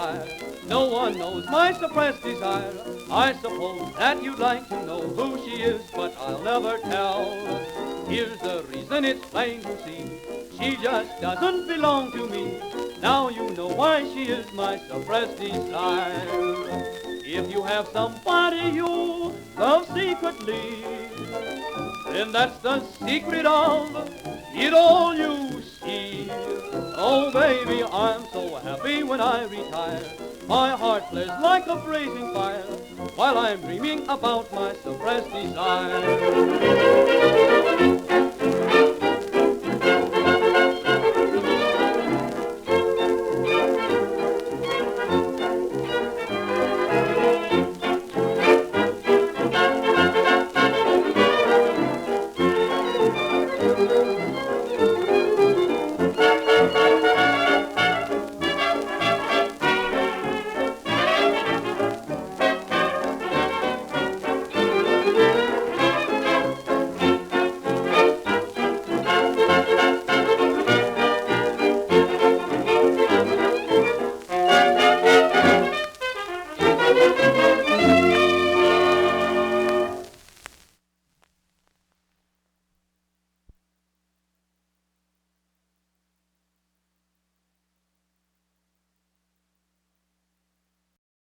desire. No one knows my suppressed desire. I suppose that you'd like to know who she is, but I'll never tell. Here's the reason, it's plain to see. She just doesn't belong to me. Now you know why she is my suppressed desire. If you have somebody you love secretly, then that's the secret of it all, you see. Oh baby, I'm so happy when I retire. My heart plays like a blazing fire while I'm dreaming about my suppressed desire.